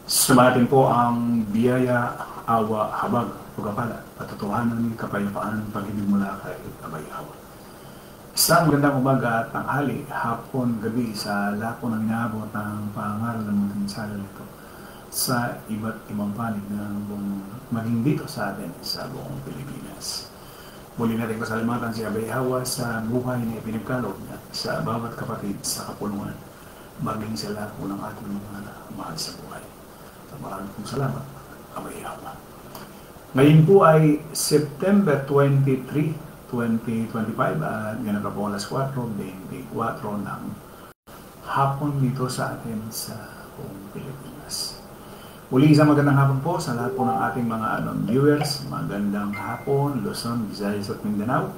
Sumatin po ang biyaya, awa, habag, pagkapala, patotohanan, kapayapaan, pag-ibig mula kay Abay Hawa. Isang magandang umaga at tanghali, hapon, gabi sa lahat po ng inaabot ng pangaral ng mga mensahe nito sa iba't ibang panig ng maging dito sa atin sa buong Pilipinas. Muli natin pasalamatan si Abay Hawa sa buhay na ipinagkaloob niya sa bawat kapatid sa kapulungan, maging sa lahat po ng ating mga mahal sa buhay. Maraming pong salamat, Abay Hawa. Ngayon po ay September 23, 2025 at ganun po alas 4:24 ng hapon dito sa atin sa buong Pilipinas. Muli isang magandang hapon po sa lahat po ng ating mga viewers. Magandang hapon, Luzon, Visayas at Mindanao.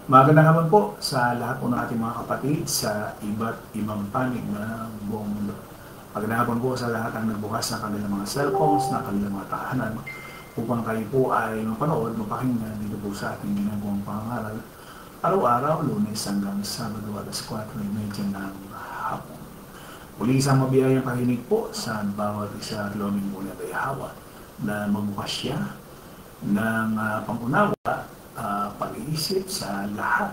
Magandang hapon po sa lahat po ng ating mga kapatid sa iba't ibang panig ng buong mundo. Magandang hapon po sa lahat ang nagbukas ng kanilang mga cellphones, ng kanilang mga tahanan upang kayo po ay mapanood, mapakinggan dito po sa ating ginagawang pangaral araw-araw, Lunes hanggang Sabado alas 4:30 ng hapon. Muli isang mabiyayang pakinig po sa bawat isa at loomin po ni Abay Hawa na magbukas siya ng pangunawa, pag-iisip sa lahat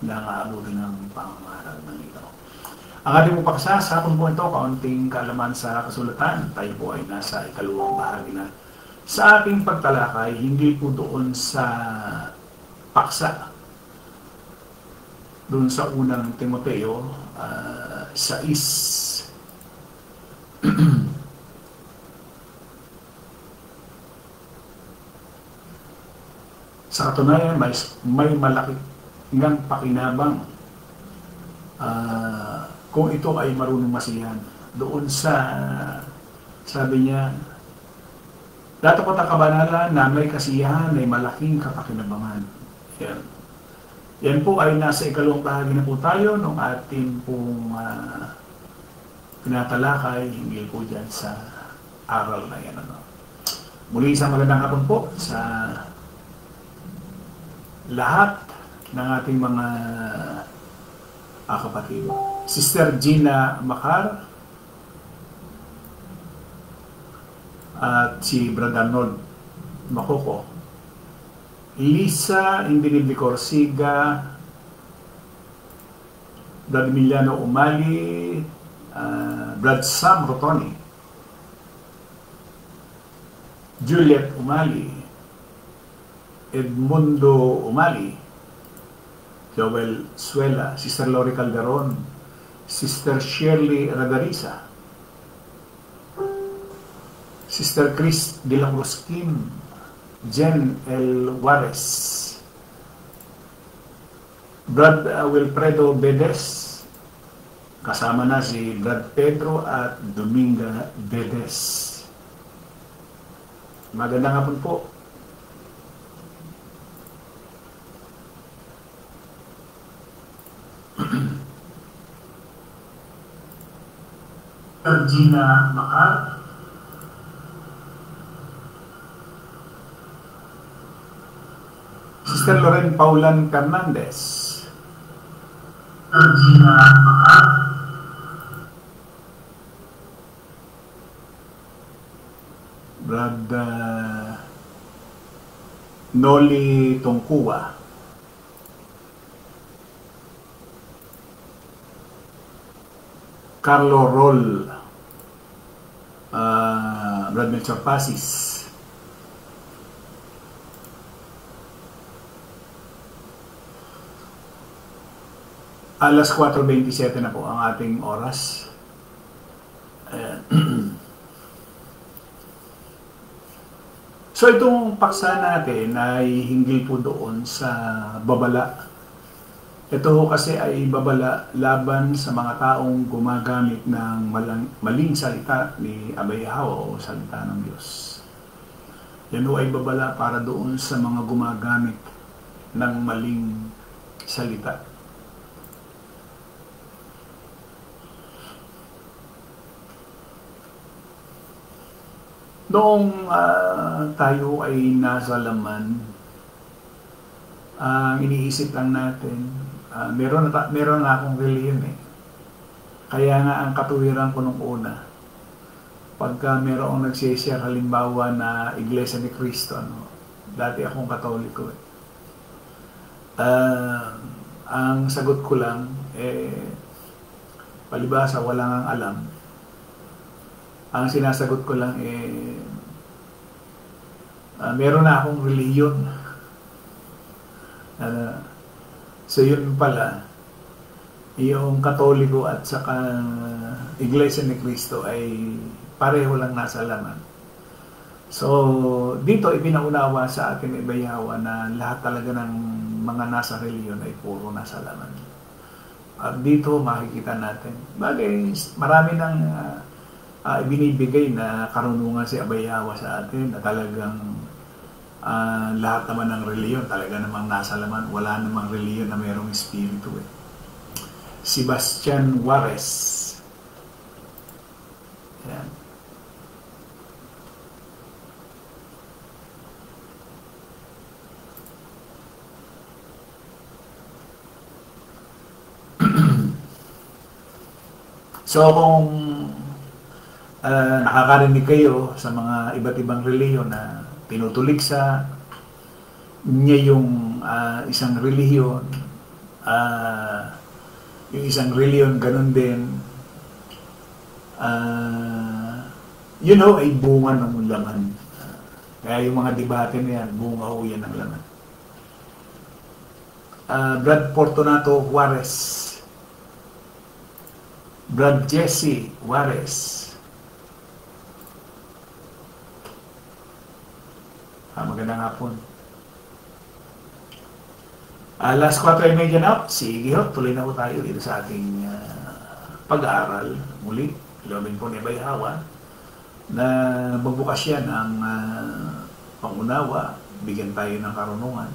ng aabutin ng pangaral ng ito. Ang ating paksa sa hapon po ito, kaunting kaalaman sa kasulatan. Tayo po ay nasa ikalawang bahagi na sa ating pagtalakay, hindi po doon sa paksa. Doon sa unang Timoteo, 6. Sa katunayan, may malaking pakinabang kung ito ay marunong masiyahan. Doon sa, sabi niya, dapat ang kabanalan na may kasiyahan ay malaking kapakinabangan. Yan. Yan po ay nasa ikalawang bahagi na po tayo nung ating pong pinatalakay hinggil po dyan sa aral na yan. Muli isang magandang hapon po sa lahat ng ating mga kapatid. Sister Gina Macar at si Brother Arnold Makoko, Lisa Indinibli Corsiga, Brad Emiliano Umali, Brad Sam Rotoni, Juliet Umali, Edmundo Umali, Joel Suela, Sister Lori Calderon, Sister Shirley Ragarisa, Sister Chris de la Cruz Kim, Jen L. Juarez, Brad Wilfredo Bedes, kasama na si Brad Pedro at Dominga Bedes. Magandang hapon po. Gina Macar, Sister Loren Paulan Fernandez, Gina Macar, Brad Noli Tongkuwa, Carlo Roll, Brad Melchor Pasis, alas 4:27 na po ang ating oras. So itong paksa natin ay hinggil po doon sa babala. Ito kasi ay babala laban sa mga taong gumagamit ng maling salita ni Abay Hawa o salita ng Diyos. Yan ay babala para doon sa mga gumagamit ng maling salita. Noong tayo ay nasa laman, iniisip lang natin, meron na akong reliyon eh. Kaya nga ang katuwiran ko nung una, pagka mayroong nagsishare halimbawa na Iglesia ni Cristo, ano, dati akong Katoliko eh. Ang sagot ko lang, palibasa, wala nang alam. Ang sinasagot ko lang, meron na akong reliyon. So yun pala, yung Katoliko at saka Iglesia ni Cristo ay pareho lang nasa laman. So, dito ipinaunawa sa atin Ibayawa na lahat talaga ng mga nasa reliyon ay puro nasa laman. At dito makikita natin, bagay, marami nang ibinibigay na karunungan si Ibayawa sa atin na talagang lahat naman ng reliyon talaga namang nasa laman. Wala namang reliyon na mayroong espiritu eh. Sebastian Juarez. Ayan. So kung nakakarinig kayo sa mga iba't ibang reliyon na tinutuligsa niya yung isang reliyon, yung isang reliyon ganun din, ay bunga ng laman. Kaya yung mga debate na yan, bunga ho yan ng laman. Brad Fortunato Juarez, Brad Jesse Juarez. Magandang hapon. Last 4:30 na. Sige ho, tuloy na po tayo dito sa ating pag-aaral. Muli, ilawin po ni Ibayawa na magbukas yan ang pangunawa, bigyan tayo ng karunungan.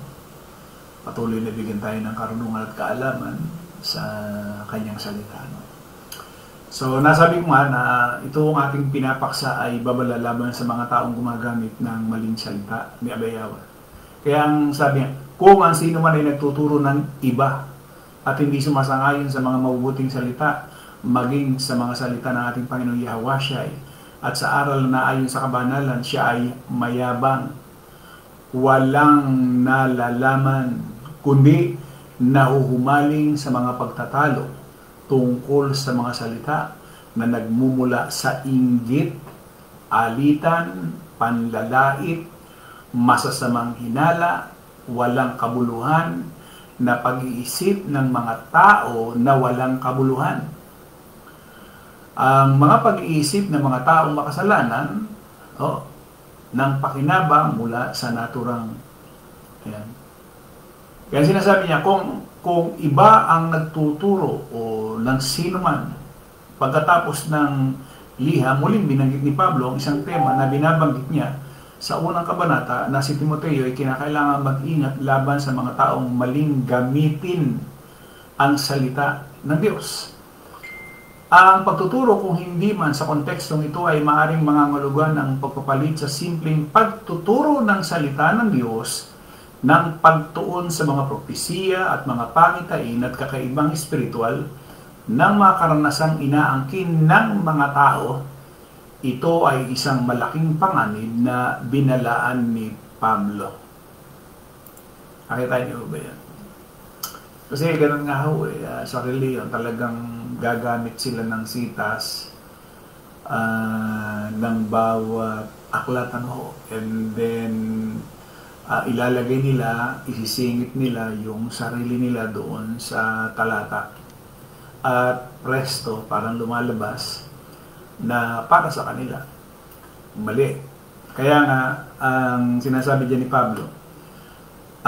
Patuloy na bigyan tayo ng karunungan at kaalaman sa kanyang salita. So, nasabi ko nga na ito ang ating pinapaksa ay babala laban sa mga taong gumagamit ng maling salita ni Ibayawa. Kaya ang sabi niya, kung ang sino man ay nagtuturo ng iba at hindi sumasangayon sa mga mabubuting salita, maging sa mga salita ng ating Panginoong Yahawasyay at sa aral na ayon sa kabanalan, siya ay mayabang, walang nalalaman, kundi nahuhumaling sa mga pagtatalo tungkol sa mga salita na nagmumula sa inggit, alitan, panlalait, masasamang hinala, walang kabuluhan, na pag-iisip ng mga tao na walang kabuluhan. Ang mga pag-iisip ng mga taong makasalanan, ng pakinabang mula sa naturang. Ayan. Kaya sinasabi niya, kung iba ang nagtuturo o ng sino man, pagkatapos ng liham, muling binanggit ni Pablo ang isang tema na binabanggit niya sa unang kabanata na si Timoteo ay kinakailangan mag-ingat laban sa mga taong maling gamitin ang salita ng Diyos. Ang pagtuturo kung hindi man sa kontekstong ito ay maaaring mangangulugan ng pagpapalit sa simpleng pagtuturo ng salita ng Diyos ng pagtuon sa mga propesiya at mga pangitain at kakaibang espiritual ng mga karanasang inaangkin ng mga tao. Ito ay isang malaking panganib na binalaan ni Pablo. Nakita niyo ba yan? Kasi ganun nga ho sa reliyon, talagang gagamit sila ng sitas ng bawat aklatan ho. And then ilalagay nila, isisingit nila yung sarili nila doon sa talata. At presto, parang lumalabas na para sa kanila. Mali. Kaya nga, ang sinasabi dyan ni Pablo,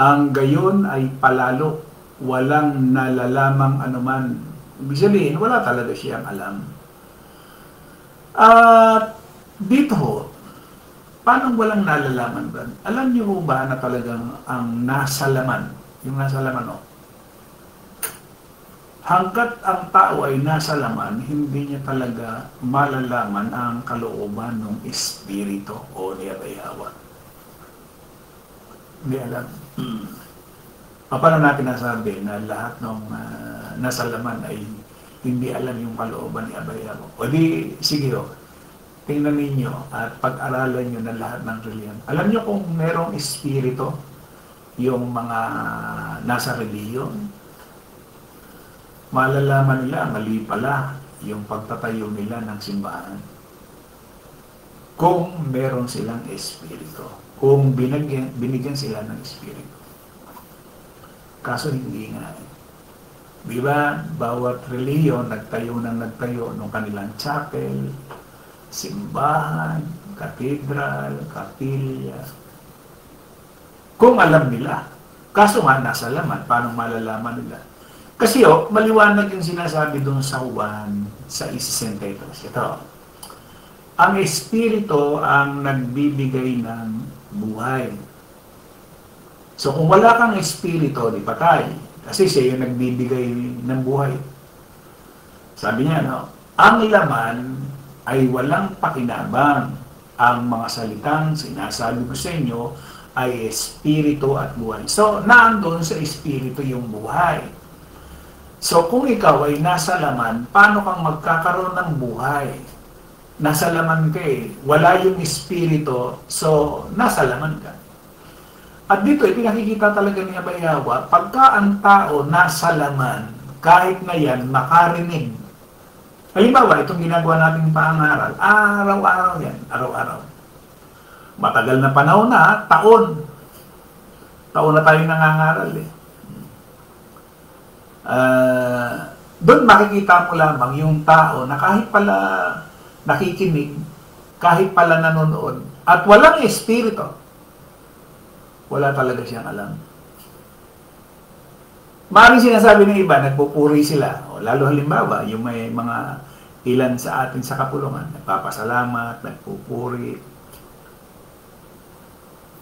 ang gayon ay palalo, walang nalalamang anuman. Ibig sabihin, wala talaga siyang alam. At dito ho, paano walang nalalaman ba? Alam niyo ba na talagang ang nasa laman, yung nasa laman hanggat ang tao ay nasa laman, hindi niya talaga malalaman ang kalooban ng espiritu o ni Ibayawa. Hindi alam. Paano natin nasabi na lahat ng nasa laman ay hindi alam yung kalooban ni Ibayawa? O di, sige ho. tingnan ninyo at pag-aralan nyo na lahat ng reliyon. Alam nyo kung merong espiritu yung mga nasa reliyon, malalaman nila, mali pala yung pagtatayo nila ng simbahan. Kung meron silang espiritu, kung binigyan sila ng espiritu. Kaso hindi nga. Diba, bawat reliyon nagtayo ng kanilang chapel, simbahan, katedral, kapilya. Kung alam nila. Kaso nga, nasa laman. Paano malalaman nila? Kasi maliwanag yung sinasabi doon sa Juan sa 63. Ito. Ang Espiritu ang nagbibigay ng buhay. So kung wala kang Espiritu, di patay. Kasi siya yung nagbibigay ng buhay. Sabi niya, ang laman ay walang pakinabang. Ang mga salitang sinasabi ko sa inyo ay espiritu at buhay. So, naandun sa espiritu yung buhay. So, kung ikaw ay nasa laman, paano kang magkakaroon ng buhay? Nasa laman ka wala yung espiritu, so nasa laman ka. At dito, pinakikita talaga ni Abay Yawa, pagka ang tao nasa laman, kahit na yan, makarinig. Halimbawa, itong ginagawa nating pangaral, araw-araw yan, araw-araw. Matagal na panahon na, taon. Taon na tayo nangangaral doon makikita mo lamang yung tao na kahit pala nakikinig, kahit pala nanonood, at walang espiritu, wala talaga siyang alam. Maraming sinasabi ng iba, nagpupuri sila. Lalo halimbawa, yung may mga ilan sa atin sa kapulungan, nagpapasalamat, nagpupuri.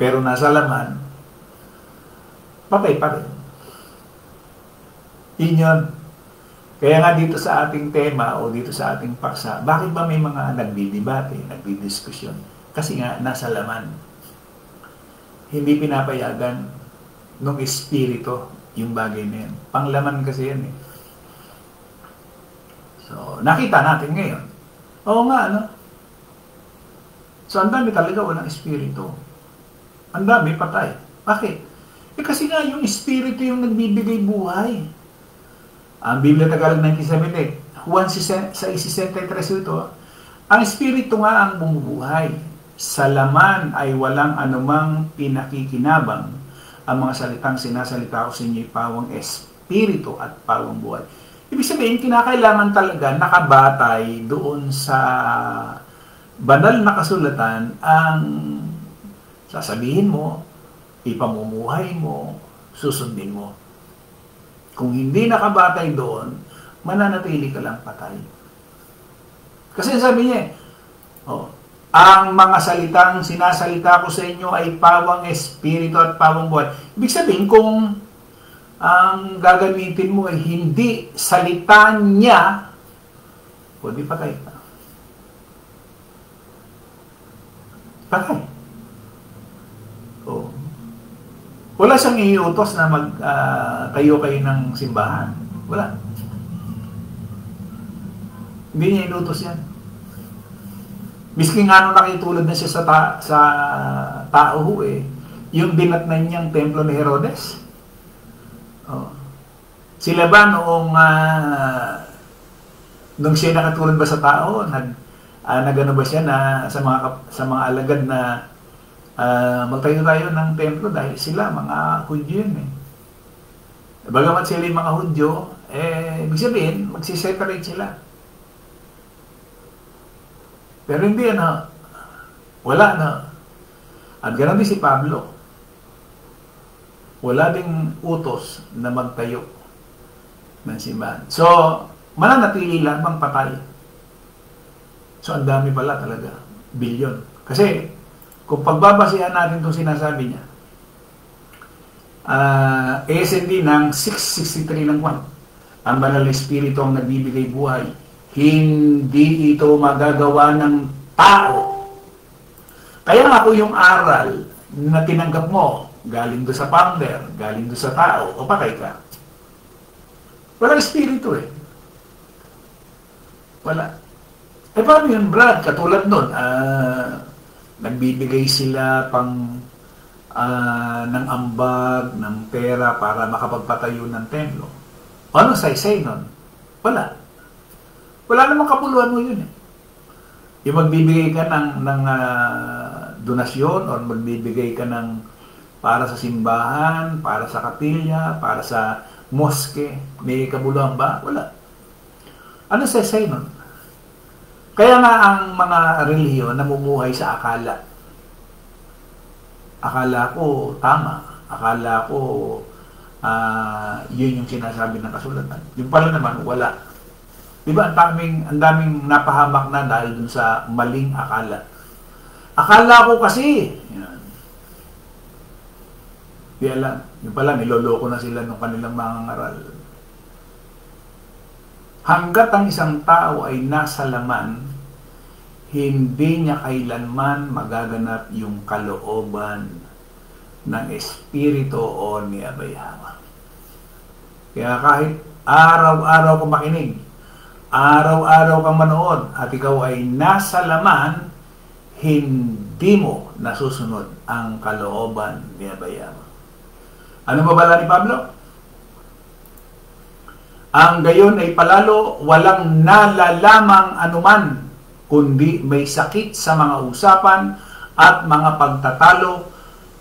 Pero nasa laman, patay pa rin. Yun. Kaya nga dito sa ating tema o dito sa ating paksa, bakit ba may mga nagdidebate, nagdidiskusyon? Kasi nga, nasa laman. Hindi pinapayagan ng espiritu yung bagay na yan. Panglaman kasi yan eh. So, nakita natin ngayon. Oo nga, So, ang dami talaga walang espiritu. Ang dami patay. Bakit? Kasi nga, yung espiritu yung nagbibigay buhay. Ang Biblia Tagalog 1978, Juan 6:63 ito, ang espiritu nga ang bumubuhay. Sa laman ay walang anumang pinakikinabang. Ang mga salitang sinasalita ko sa inyo ay pawang espiritu at pawang buhay. Ibig sabihin, kinakailangan talaga nakabatay doon sa banal na kasulatan ang sasabihin mo, ipamumuhay mo, susundin mo. Kung hindi nakabatay doon, mananatili ka lang patay. Kasi sabi niya, ang mga salitang sinasalita ko sa inyo ay pawang espiritu at pawang buhay. Ibig sabihin, kung ang gagamitin mo ay hindi salita niya, pwede patay ka. Patay. Wala siyang iutos na tayo kayo ng simbahan. Wala. Hindi niya inutos yan. Miski nga nung nakitulad na siya sa tao yung dinatnan niyang templo ni Herodes. Sila ba nung siya nakatulad ba sa tao, nagano ba siya na sa mga alagad na magtayo tayo ng templo dahil sila mga Hudyo yun Bagamat sila yung mga Hudyo, ibig sabihin, magsiseparate sila. Pero hindi wala At ganoon din si Pablo. Wala ding utos na magtayo ng simbahan. So, mananatili lamang patay. So, ang dami pala talaga. Bilyon. Kasi, kung pagbabasihan natin itong sinasabi niya, ASND ng 663 ng Juan, ang banal na espiritu ang nagbibigay buhay, hindi ito magagawa ng tao. Kaya nga po yung aral na tinanggap mo, galing doon sa founder, galing doon sa tao, o patay ka. Walang espiritu Wala. Eh paano yun, Brad? Katulad nun, nagbibigay sila ng ambag, ng pera para makapagpatayo ng templo. Ano saysay nun? Wala. Wala namang kapuluan mo yun eh. Yung magbibigay ka ng donasyon o magbibigay ka ng para sa simbahan, para sa kapilya, para sa moske, may kabuluhan ba? Wala. Ano saysay nun? Kaya nga ang mga relihiyon namumuhay sa akala. Akala ko tama. Akala ko yun yung sinasabi ng kasulatan. Yung pala naman, wala. Diba ang daming napahamak na dahil dun sa maling akala. Akala ko kasi, yan. Kaya lang, yung pala, niloloko na sila ng kanilang mga ngaral. Hanggat ang isang tao ay nasa laman, hindi niya kailanman magaganap yung kalooban ng Espiritu o ni Abay Hawa. Kaya kahit araw-araw kang makinig, araw-araw kang manood, at ikaw ay nasa laman, hindi mo nasusunod ang kalooban ni Abay Hawa. Ano mabala ni Pablo? Ang gayon ay palalo walang nalalamang anuman, kundi may sakit sa mga usapan at mga pagtatalo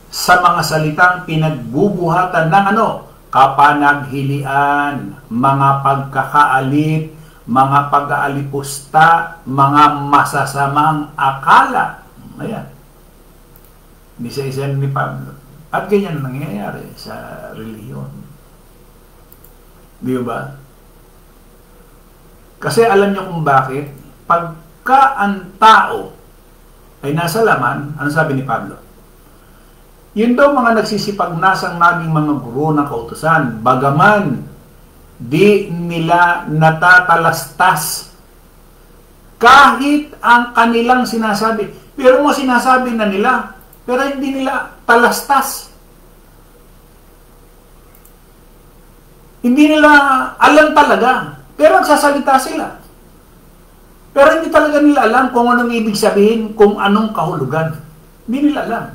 sa mga salitang pinagbubuhatan ng kapanaghilian, mga pagkakaalit, mga pag-aalipusta, mga masasamang akala. Ayan. Isa-isa ni Pablo. At ganyan nangyayari sa reliyon. Di ba? Kasi alam niyo kung bakit? Pagka ang tao ay nasa laman, ano sabi ni Pablo? Yun daw mga nagsisipagnasang maging mga guro ng kautusan, bagaman di nila natatalastas kahit ang kanilang sinasabi. Pero mo sinasabi na nila, pero hindi nila talastas. Hindi nila alam talaga, pero nagsasalita sila. Pero hindi talaga nila alam kung anong ibig sabihin, kung anong kahulugan. Hindi nila alam.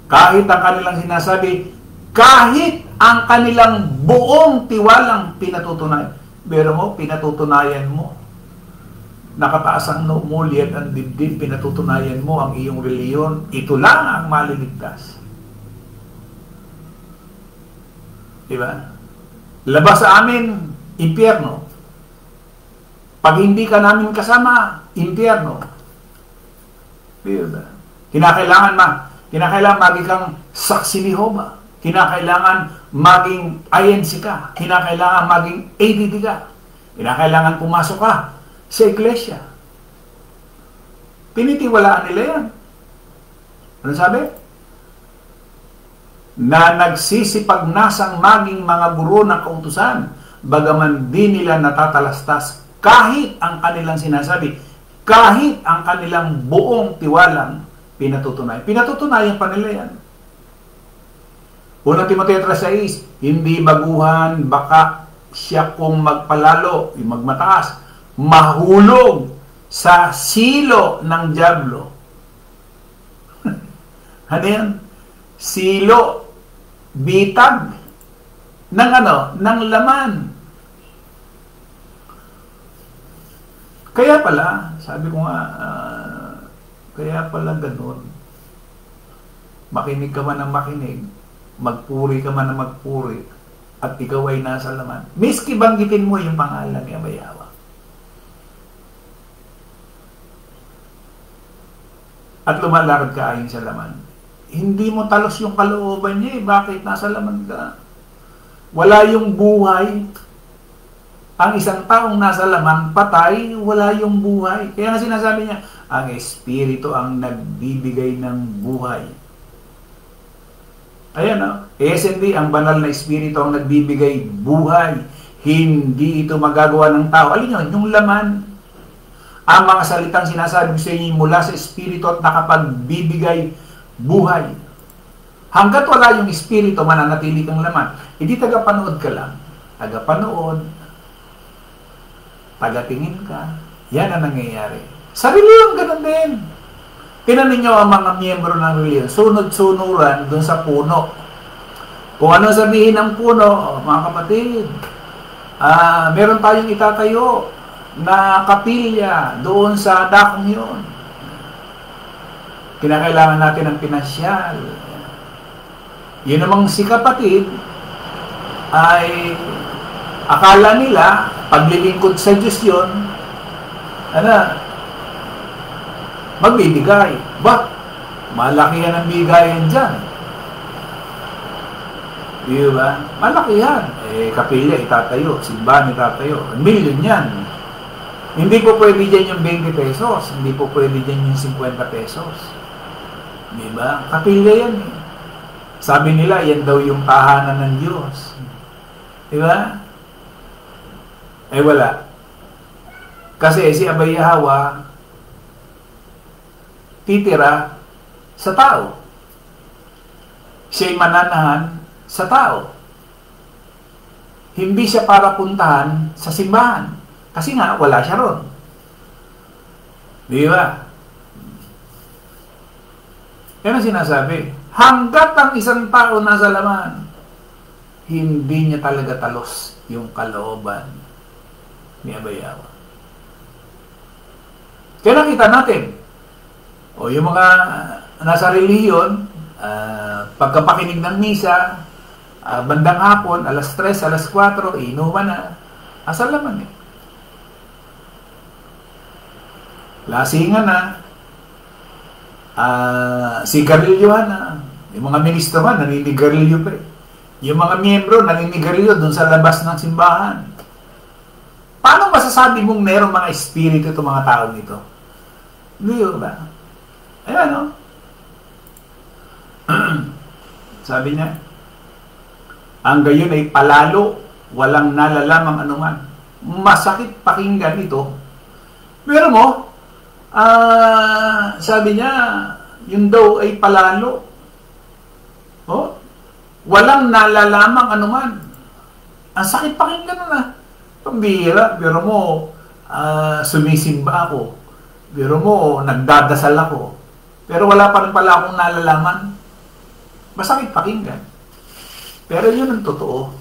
Kahit ang kanilang sinasabi, kahit ang kanilang buong tiwalang pinatutunayan. Pero mo, pinatutunayan mo. Nakataas ang numuliat ang dibdib, pinatutunayan mo ang iyong reliyon. Ito lang ang maliligtas. Diba? Labas sa amin, impyerno. Pag hindi ka namin kasama, impyerno. Diba? Kinakailangan maging kang saksi ni Jehovah. Kinakailangan maging INC ka. Kinakailangan maging ADD ka. Kinakailangan pumasok ka sa iglesia. Pinitiwalaan nila yan. Ano sabi? Na nagsisipagnasang maging mga guro ng kautusan, bagaman di nila natatalastas kahit ang kanilang sinasabi, kahit ang kanilang buong tiwalang pinatutunayan. Pinatutunayan pa nila yan. 1 Timoteo 3:6, hindi baguhan, baka siya kung magpalalo, magmataas, mahulog sa silo ng dyablo. Ano yan? Silo, bitag, ng laman. Kaya pala, sabi ko nga, kaya pala ganun. Makinig ka man ng makinig, magpuri ka man ng magpuri, at ikaw ay nasa laman. Miski banggitin mo yung pangalan ni Abay Hawa. At lumalakad ka ayon sa laman. Hindi mo talos yung kalooban niya eh. Bakit? Nasa laman ka. Wala yung buhay. Ang isang taong nasa laman, patay, wala yung buhay. Kaya nga sinasabi niya, ang Espiritu ang nagbibigay ng buhay. Ayan o. SND, ang banal na Espiritu ang nagbibigay buhay. Hindi ito magagawa ng tao. Alin yun? Yung laman. Ang mga salitang sinasabi sa inyo mula sa Espiritu at nakapagbibigay buhay. Hanggat wala yung Espiritu, mananatili kang laman. Hindi tagapanood ka lang. tagapanood, tagatingin ka. Yan ang nangyayari. Sa reliyon, ganun din. Tingnan ninyo ang mga miyembro ng reliyon, sunod-sunuran dun sa puno. Kung ano sabihin ng puno, mga kapatid, meron tayong itatayo na kapilya doon sa dakong yun. Kinakailangan natin ng pinansyal. Yun namang si kapatid ay akala nila paglilingkod sa Diyos yun, magbibigay. Ba? Malaki yan ang bigayan dyan. Di ba? Malaki yan. Kapilya itatayo, simbahan itatayo. Milyon yan. Hindi po pwede dyan yung 20 pesos. Hindi po pwede dyan yung 50 pesos. Di ba? Kapilya yan eh. Sabi nila, yan daw yung tahanan ng Diyos. Di ba? Wala. Kasi si Abay Yahweh titira sa tao. Siya'y mananahan sa tao. Hindi siya para puntahan sa simbahan. Kasi nga, wala siya ron. Di ba? Yan ang sinasabi. Hanggat ang isang tao nasa laman, hindi niya talaga talos yung kalooban ni Abay Yahweh. Kaya nakita natin, yung mga nasa reliyon, pagkapakinig ng misa, bandang hapon, alas 3, alas 4, inuman na, asal laman eh. Lasingan na, sigarilyohan na, yung mga ministro man, naninigarilyo pa eh. Yung mga miyembro, naninigarilyo dun sa labas ng simbahan. Paano masasabi mong merong mga espiritu itong mga tao nito? Hindi ba? Ayan, no? Sabi niya, ang gayon ay palalo, walang nalalamang anuman. Masakit pakinggan ito. Pero mo, sabi niya, yun daw ay palalo. Walang nalalamang anuman. Ang sakit pakinggan na. Pambihira, pero mo, sumisimba ako. Pero mo, nagdadasal ako. Pero wala pa rin pala akong nalalaman. Masakit pakinggan. Pero yun ang totoo.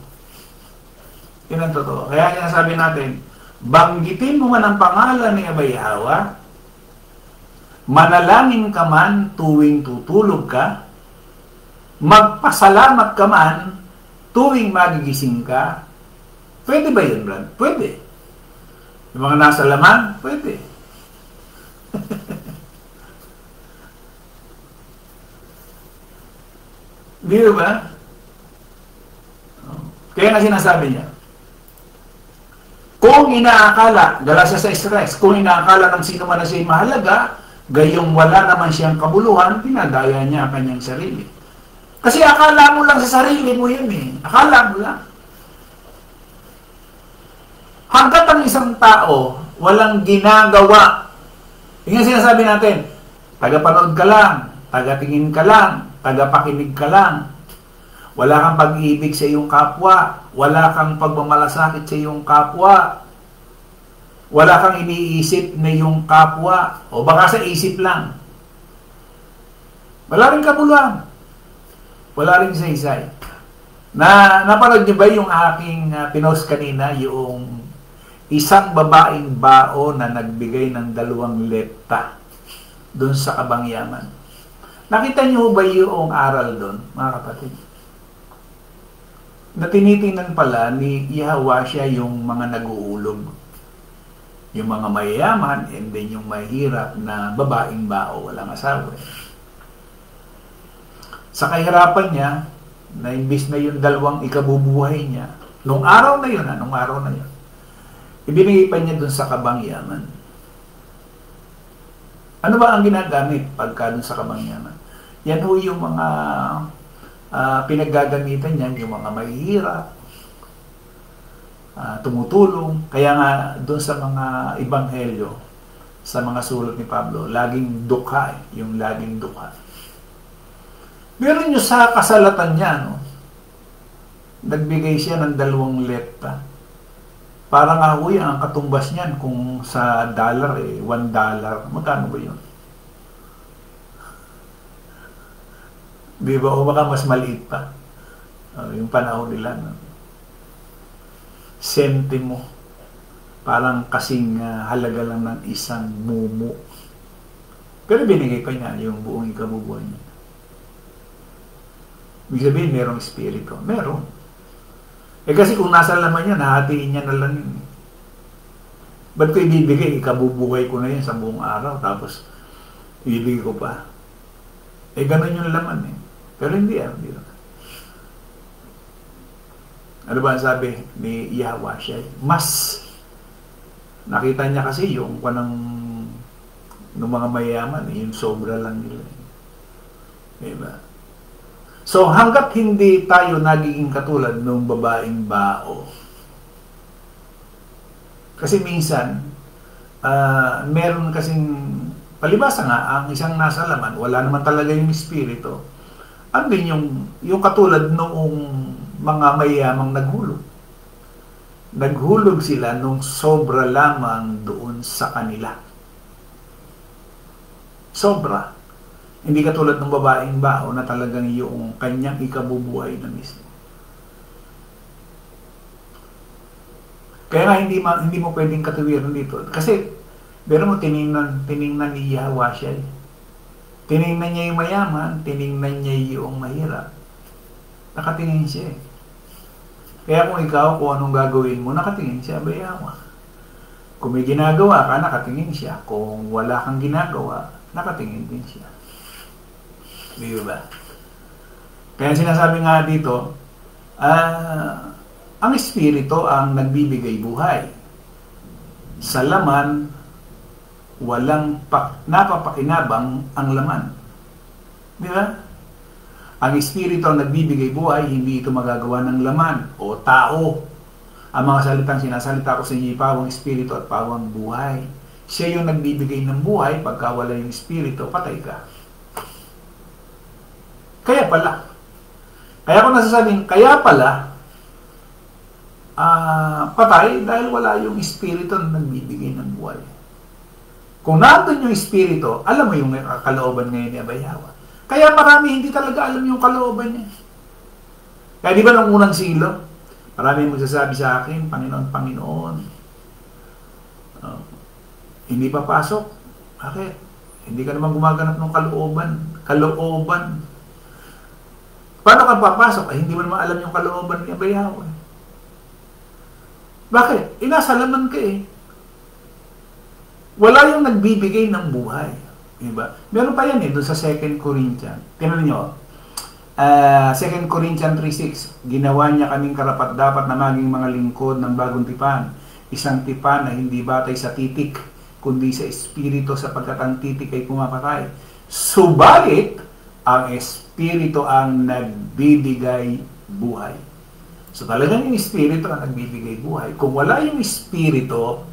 Yun ang totoo. Kaya sinasabi natin, banggitin mo man ang pangalan ni Abay Yahweh, manalangin ka man tuwing tutulog ka, magpasalamat ka man tuwing magigising ka. Pwede ba yun, Brad? Pwede. Yung mga nasa laman, pwede. Di ba? Kaya nga sinasabi niya, kung inaakala, Galatia 6:3, kung inaakala ng sino man na siya'y mahalaga, gayong wala naman siyang kabuluhan, pinadaya niya ang kanyang sarili. Kasi akala mo lang sa sarili mo yun eh. Akala mo lang. Hanggat ang isang tao walang ginagawa, yung sinasabi natin, tagapanood ka lang, tagatingin ka lang, tagapakinig ka lang, wala kang pag-ibig sa iyong kapwa, wala kang pagmamalasakit sa iyong kapwa, wala kang iniisip na iyong kapwa, o baka sa isip lang, wala rin kabuluhan, wala rin saysay. Napanood niyo ba yung aking pinost kanina, yung isang babaeng bao na nagbigay ng 2 lepta doon sa Kabangyaman? Nakita niyo ba yung aral doon, mga kapatid? Na tinitingnan pala ni Yahweh siya yung mga nag-uulog. Yung mga mayayaman, and then yung mahirap na babaeng bao, walang asawa. Sa kahirapan niya, na imbis na yung 2 ikabubuhay niya, nung araw na yun, ibinigay pa niya dun sa Kabangyaman. Ano ba ang ginagamit pagka dun sa Kabangyaman? Yan ho yung mga pinaggagamitan niyan, yung mga mahihirap, tumutulong. Kaya nga dun sa mga ebanghelyo, sa mga sulat ni Pablo, laging dukha, yung laging dukha. Meron nyo sa kasalatan niya, no? nagbigay siya ng 2 lepta. Parang nga ho yan, ang katumbas niyan, kung sa dollar $1, magkano ba yun? Di ba? O baka mas maliit pa. Yung panahon nila. No? Sentimo. Parang kasing halaga lang ng isang mumu. Pero binigay pa niya yung buong ikabubuhay niya. Ibig sabihin, merong espiritu. Meron. Kasi kung nasa laman niya, nahatiin niya na lang yun. Ba't ko ibibigay? Ikabubuhay ko na yun sa buong araw. Tapos, ibibigay ko pa. Ganun yung laman eh. Pero hindi hindi lang. Ano ba ang sabi ni Yahweh siya? Mas. Nakita niya kasi yung ng mga mayaman, yung sobra lang nila. Diba? So, hanggat hindi tayo nagiging katulad ng babaeng bao. Kasi minsan, meron kasing, palibasa nga, ang isang nasa laman, wala naman talaga yung espiritu. Ano din yung katulad noong mga mayamang naghulog. Naghulog sila nung sobra lamang doon sa kanila. Sobra. Hindi katulad ng babaeng bao na talagang yung kanyang ikabubuhay na mismo. Kaya nga hindi mo pwedeng katuwiran dito. Kasi, pero mo tiningnan ni Yahweh siya. Tiningnan niya yung mayaman, tiningnan niya yung mahirap. Nakatingin siya eh. Kaya kung ikaw, kung anong gagawin mo, nakatingin siya, Yahweh. Kung may ginagawa ka, nakatingin siya. Kung wala kang ginagawa, nakatingin din siya. Di ba? Kaya sinasabi nga dito, ang espiritu ang nagbibigay buhay. Sa laman, walang napapakinabang ang laman. Di ba? Ang espiritu ang nagbibigay buhay, hindi ito magagawa ng laman o tao. Ang mga salitang sinasalita ko sa inyo, pawang espiritu at pawang buhay. Siya yung nagbibigay ng buhay, pagka wala yung espiritu, patay ka. Kaya kung nasasabing, patay dahil wala yung espiritu na nagbibigay ng buhay. Kung nandun yung espiritu, alam mo yung kalooban ngayon ni Yahweh. Kaya marami hindi talaga alam yung kalooban niya. Kaya di ba nung unang silo, marami magsasabi sa akin, Panginoon, hindi pa pasok. Bakit? Hindi ka naman gumaganap ng kalooban. Paano ka papasok? Hindi mo naman alam yung kalooban ni Yahweh. Bakit? Inasalaman ka eh. Wala yung nagbibigay ng buhay. Diba? Meron pa yan doon sa 2 Corinthians. Tingnan nyo, 2 Corinthians 3:6, ginawa niya kaming karapat-dapat na maging mga lingkod ng bagong tipan. Isang tipan na hindi batay sa titik, kundi sa espiritu, sapagkat ang titik ay pumapatay. Subalit, ang espiritu ang nagbibigay buhay. So talagang yung espiritu ang nagbibigay buhay. Kung wala yung espiritu,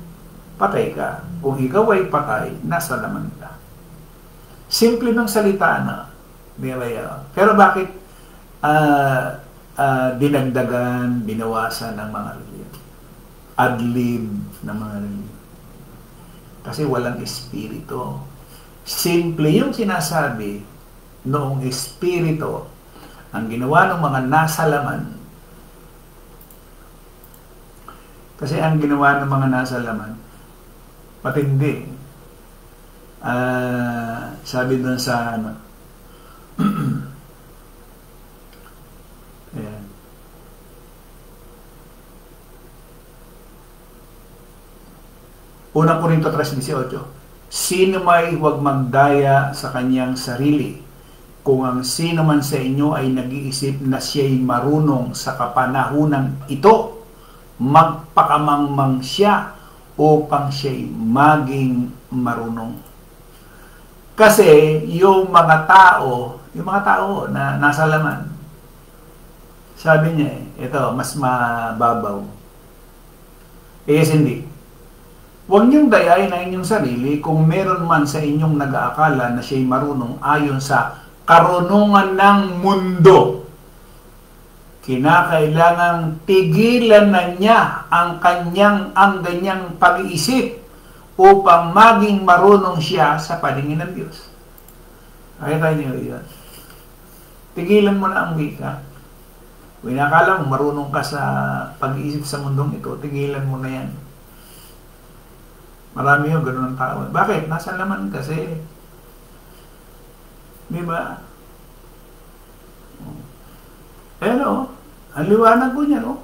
patay ka. Kung ikaw ay patay, nasa laman ka. Simple ng salita na. Pero bakit dinagdagan, binawasan ng mga reliyon? Adlib ng mga reliyon. Kasi walang espiritu. Simple yung sinasabi noong espiritu ang ginawa ng mga nasa laman. Kasi ang ginawa ng mga nasa laman, patindi. Sabi doon sa ayan. Unang Korinto 3:18. Sino may huwag magdaya sa kanyang sarili. Kung ang sino man sa inyo ay nag-iisip na siya'y marunong sa kapanahunan ito, magpakamangmang siya upang siya'y maging marunong. Kasi yung mga tao na nasa laman, sabi niya ito, mas mababaw. Hindi. Huwag niyong dayain na inyong sarili kung meron man sa inyong nag-aakala na siya'y marunong ayon sa karunungan ng mundo. kinakailangang tigilan na niya ang ganyang pag-iisip upang maging marunong siya sa paningin ng Diyos. Nakita niyo yun? Tigilan mo na ang wika. Kung inakala mo marunong ka sa pag-iisip sa mundong ito, tigilan mo na yan. Marami yung ganun ang tao. Bakit? Nasa laman kasi. Di ba? Pero, ang liwanag ko niya, no?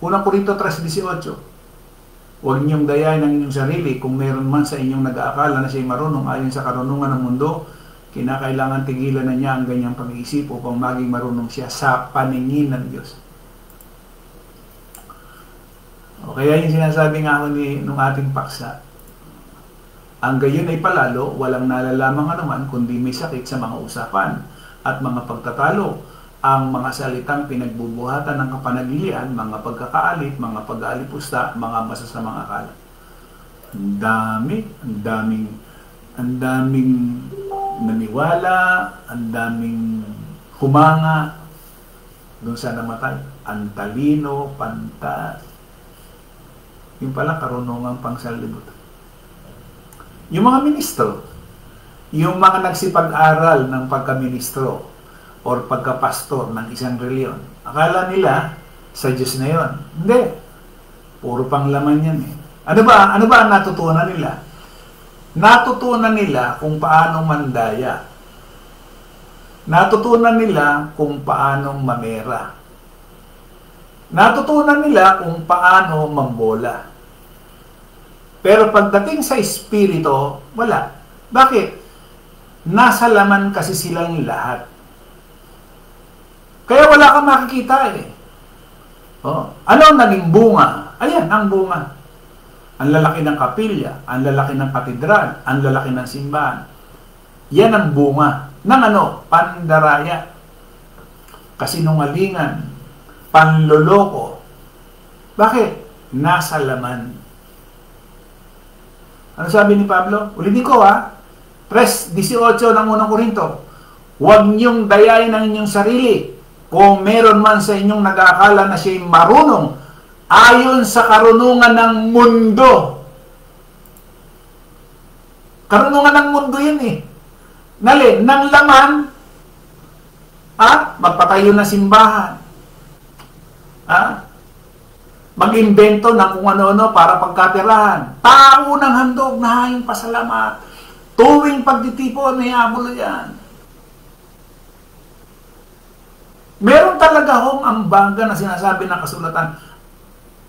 Unang Korinto 3:18. Huwag niyong dayain ang inyong sarili kung meron man sa inyong nag-aakala na siya'y marunong ayon sa karunungan ng mundo, kinakailangan tigilan na niya ang ganyang pag-iisip upang maging marunong siya sa paningin ng Diyos. O kaya yung sinasabi nga ako nung ating paksa, ang gayon ay palalo, walang nalalamang anuman kundi may sakit sa mga usapan at mga pagtatalo, ang mga salitang pinagbubuhatan ng kapanagilian, mga pagkakaalit, mga pag-aalipusta, mga masasamang akala. Ang daming naniwala, ang daming humanga doon sa namatay. Ang talino, pantas. Yung pala karunungang pangsalibot. Yung mga ministro, yung mga nagsipag-aral ng pagka-ministro or pagka-pastor ng isang reliyon, akala nila sa Diyos na yun. Hindi. Puro panglaman yan eh. Ano ba ang natutunan nila? Natutunan nila kung paano mandaya. Natutunan nila kung paano mamera. Natutunan nila kung paano mambola. Pero pagdating sa espiritu, wala. Bakit? Nasa laman kasi silang lahat. Kaya wala kang makikita eh. Oh, ano ang naging bunga? Ayan, ang bunga. Ang lalaki ng kapilya, ang lalaki ng katedral, ang lalaki ng simbahan. Yan ang bunga ng pandaraya, kasinungalingan, panloloko. Bakit? Nasa laman. Ano sabi ni Pablo? Ulitin ko 3:18 ng unang Korinto. Huwag niyong dayain ang inyong sarili kung meron man sa inyong nag-aakala na siya'y marunong ayon sa karunungan ng mundo. Karunungan ng mundo yun eh. Ng laman, magpatayo ng simbahan. Mag-invento ng kung ano-ano para pagkapirahan. Tao ng handog na hayong pasalamat. Tuwing pagtitipon, may abulo yan. Meron talaga hong ambaga na sinasabi ng kasulatan.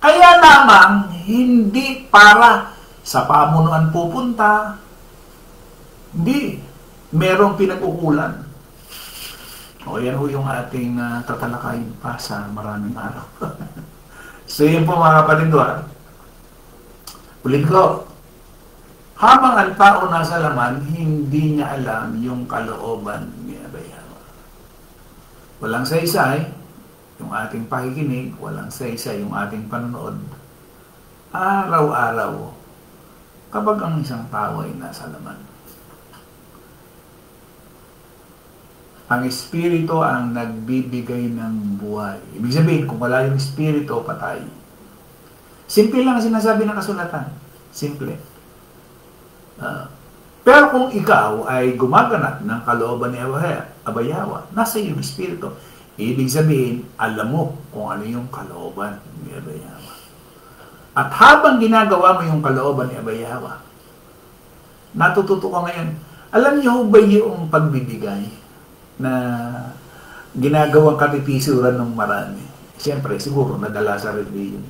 Kaya lamang, hindi para sa pamunuan pupunta. Hindi. Merong pinag-ukulan. O yan ho yung ating tatalakayin pa sa maraming araw. So yun po mga kapatid, ulit ko, habang ang tao nasa laman, hindi niya alam yung kalooban ni Abayawa. Walang saysay yung ating pakikinig, walang saysay yung ating panonood. Araw-araw, kapag ang isang tao ay nasa laman. Ang Espiritu ang nagbibigay ng buhay. Ibig sabihin, kung wala yung Espiritu, patay. Simple lang ang sinasabi ng kasulatan. Simple. Pero kung ikaw ay gumaganap ng kalooban ni Abayawa, nasa iyong Espiritu. Ibig sabihin, alam mo kung ano yung kalooban ni Abayawa. At habang ginagawa mo yung kalooban ni Abayawa, natututo ka ngayon. Alam niyo ba yung pagbibigay na ginagawang katitisuran ng marami? Siyempre, siguro nadala sa religion.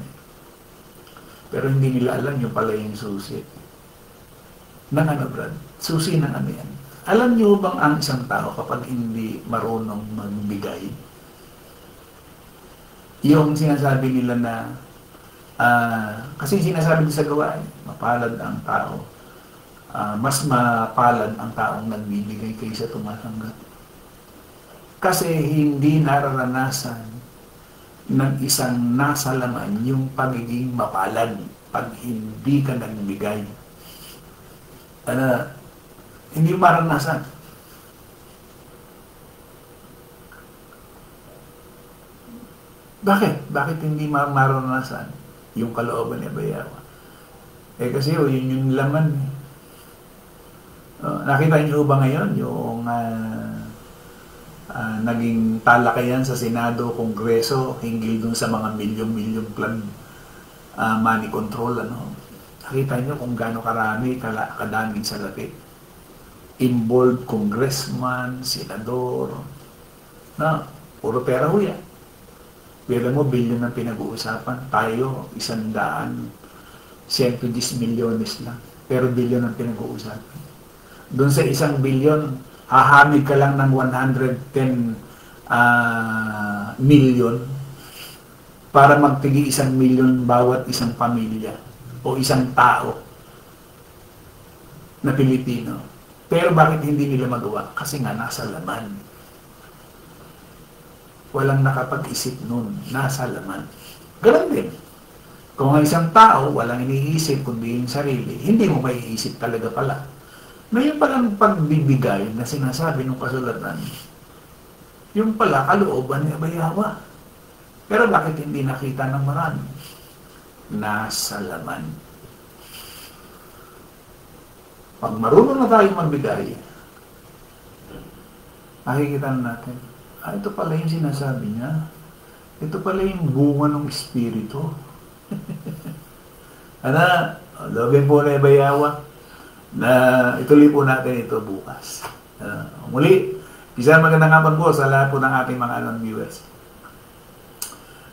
Pero hindi nila alam yung pala yung susi. Brad? Susi ng yan. Alam niyo bang ang isang tao kapag hindi marunong magbigay, yung sinasabi nila na kasi sinasabi sa gawain, mapalad ang tao. Mas mapalad ang taong nagbibigay kaysa tumatanggap. Kasi hindi nararanasan ng isang nasa laman yung pagiging mapalad pag hindi ka nagbigay. Hindi maranasan. Bakit? Bakit hindi maranasan yung kalooban ni Abayawa? Kasi yun yung laman. Nakita niyo ba ngayon yung naging talakayan sa Senado, Kongreso, hinggil dun sa mga milyon-milyon plan money control, ano? Nakita niyo kung gaano karami, kadaming salapi. Involved congressman, senador, na puro pera ho yan. Pero mo, bilyon ang pinag-uusapan. Tayo, 110 milyones lang. Pero bilyon ang pinag-uusapan. Doon sa 1 bilyon, hahamig ka lang ng 110 million para magtigi 1 milyon bawat isang pamilya o isang tao na Pilipino. Pero bakit hindi nila magawa? Kasi nga nasa laman. Walang nakapag-isip nun. Nasa laman. Ganun din. Kung ang isang tao, walang iniisip kundi yung sarili, hindi mo maiisip talaga pala. Ngayon palang pagbibigay na sinasabi ng kasulatan, yung pala kalooban ni Abayawa. Pero bakit hindi nakita ng marami? Nasa laman. Pag marunong na tayong magbigay, makikita na natin, ito pala yung sinasabi niya. Ito pala yung bunga ng Espiritu. Lobin po na Abayawa na ituloy po natin ito bukas. Muli, isang magandang hapon po sa lahat po ng ating mga viewers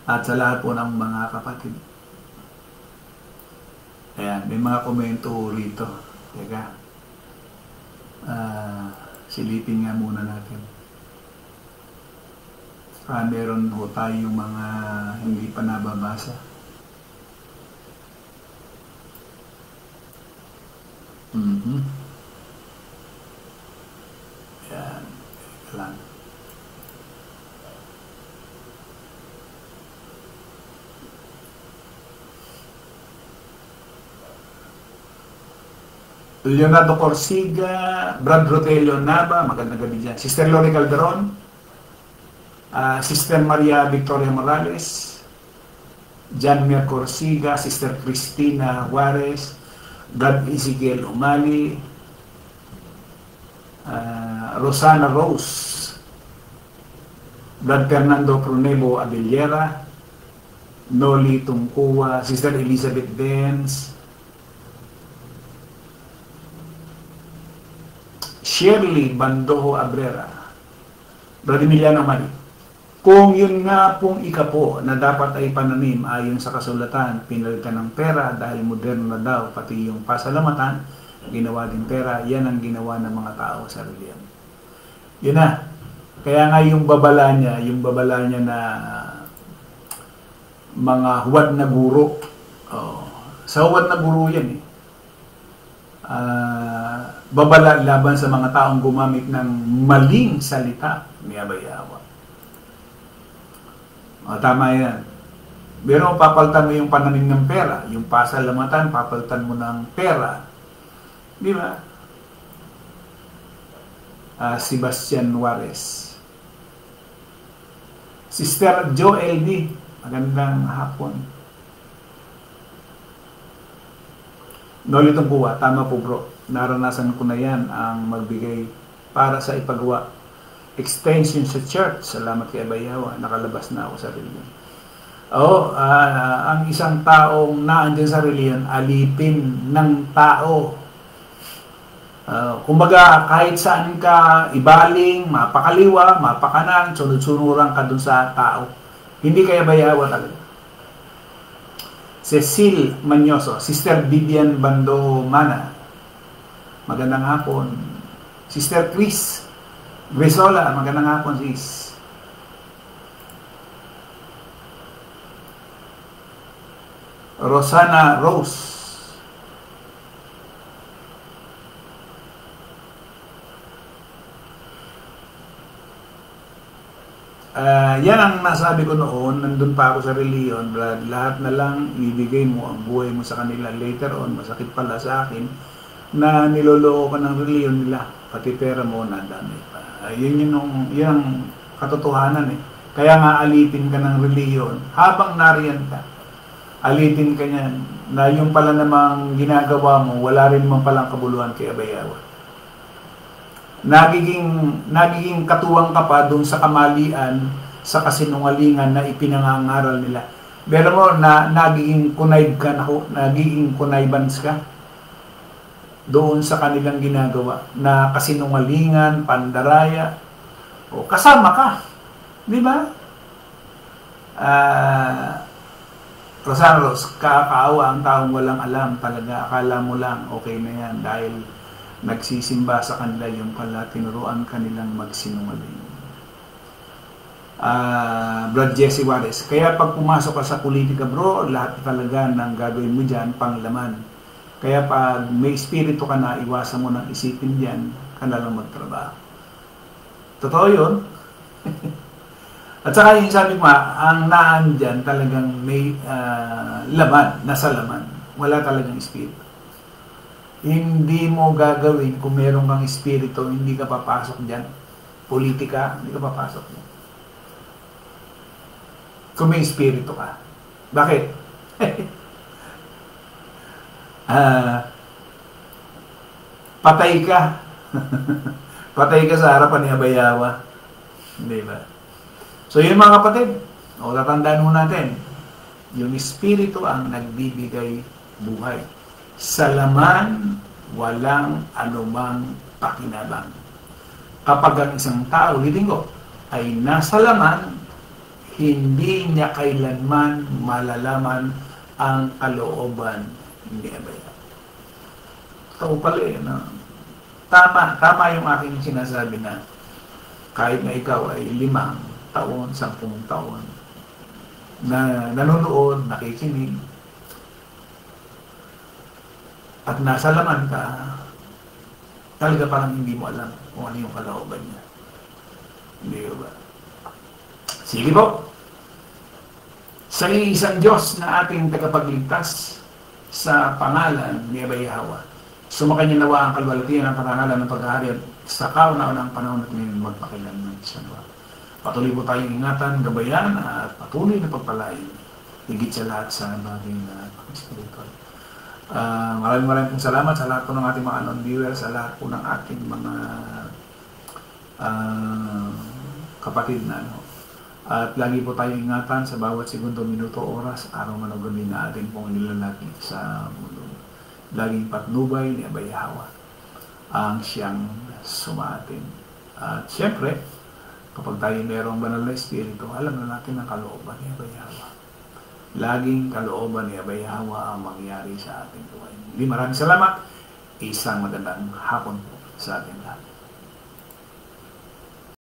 at sa lahat po ng mga kapatid. Ayan, may mga komento rito. Teka, silipin nga muna natin. Meron ho tayong mga hindi pa nababasa. Yan. Ito lang. Leonardo Corsiga, Brad Rotelio Nava, magandang gabi dyan. Sister Lori Calderon, Sister Maria Victoria Morales, John Mir Corsiga, Sister Cristina Juarez, Brad Ezekiel Umali, Rosana Rose, Brad Fernando Prunebo Abellera, Noli Tungkuwa, Sister Elizabeth Benz, Shirley Bandoho Abrera, Brad Emiliano Mari. Kung yun nga pong ikapo na dapat ay pananim ayon sa kasulatan, pinalitan ng pera dahil moderno na daw, pati yung pasalamatan, ginawa din pera, yan ang ginawa ng mga tao sa reliyon. Yun na. Kaya nga yung babala niya na mga huwad na guro. Sa huwad na guro yan eh. Babala laban sa mga taong gumamit ng maling salita ni Abayawa. Tama yan. Pero papalitan mo yung pananim ng pera, yung pasalamatan, papalitan mo ng pera. Di ba? Sebastian Juarez. Sister Joel D. Magandang hapon. Noli Tungkuwa, tama po bro. Naranasan ko na yan ang magbigay para sa ipagawa. Extension sa church. Salamat kay Abayawa. Nakalabas na ako sa reliyon. Ang isang taong naandyan sa reliyon, alipin ng tao. Kumbaga, kahit saan ka ibaling, mapakaliwa, mapakanan, sunod-sunuran ka dun sa tao. Hindi kay Abayawa talaga. Cecil Manyoso, Sister Vivian Bando Mana, magandang hapon. Sister Chris Grisola, magandang hapon sis. Rosana Rose, yan ang nasabi ko noon, nandun pa ako sa reliyon, lahat na lang ibigay mo ang buhay mo sa kanila. Later on, masakit pala sa akin na niloloko ka ng reliyon nila, pati pera mo nadami pa. Yun ang katotohanan eh. Kaya nga alitin ka ng reliyon habang nariyan ka. Alitin ka niyan na yung pala namang ginagawa mo, wala rin naman palang kabuluhan kay Abayawa. Nagiging katuwang ka pa doon sa kamalian, sa kasinungalingan na ipinangangaral nila. Pero mo na nagiging connive ka doon sa kanilang ginagawa na kasinungalingan, pandaraya, o kasama ka. Di ba? Rosaros, kakaawa ang taong walang alam talaga. Akala mo lang, okay na yan dahil nagsisimba sa kanila, yung pala tinuruan kanilang magsinungaling. Brad Jesse Juarez, kaya pag pumasok ka sa politika bro, lahat talaga ng gagawin mo dyan, panglaman. Kaya pag may espiritu ka na, iwasan mo ng isipin dyan, ka na lang magtrabaho. Totoo yun. At saka yung sabi ko, ang naan dyan talagang may laman, nasa laman. Wala talagang espiritu. Hindi mo gagawin kung meron kang espiritu, hindi ka papasok dyan. Politika, hindi ka papasok dyan. Kung may espiritu ka. Bakit? Patay ka. Patay ka sa harapan ni Abayawa. Hindi ba? So yun mga kapatid, tatandaan mo natin, yung espiritu ang nagbibigay buhay. Sa laman, walang anumang pakinabang. Kapag ang isang tao, litinggo, ay nasa laman, hindi niya kailanman malalaman ang kalooban ni Abayawa. Ito pala no? Tama yung aking sinasabi na kahit na ikaw ay 5 taon, 10 taon na nanonood, nakikinig, at nasa laman ka, talaga parang hindi mo alam kung ano yung kalooban niya. Hindi ba? Sige po. Sa isang Diyos na ating tagapagligtas sa pangalan ni Abayawa, sumakanya nawa ang kalwalatian ng karangalan ng paghahari at sa kauna-unang panahon at ngayon magpakilanman sa nawa. Patuloy po tayong ingatan, gabayan at patuloy na pagpalain. Higit sa lahat sa bagay na spiritual. Maraming pong salamat sa lahat po ng ating mga non-viewers, sa lahat po ng ating mga kapatid na At lagi po tayong ingatan sa bawat segundo, minuto, oras, araw man o gabi na ating pong nilalaki sa mundo. Laging patnubay ni Abayawa ang siyang sumaatin. At siyempre, kapag tayo mayroong banal na espiritu, alam na natin ang kalooban ni Abayawa. Laging kalooban ni Abayawa ang mangyari sa ating buhay. Maraming salamat. Isang magandang hapon po sa ating lahat.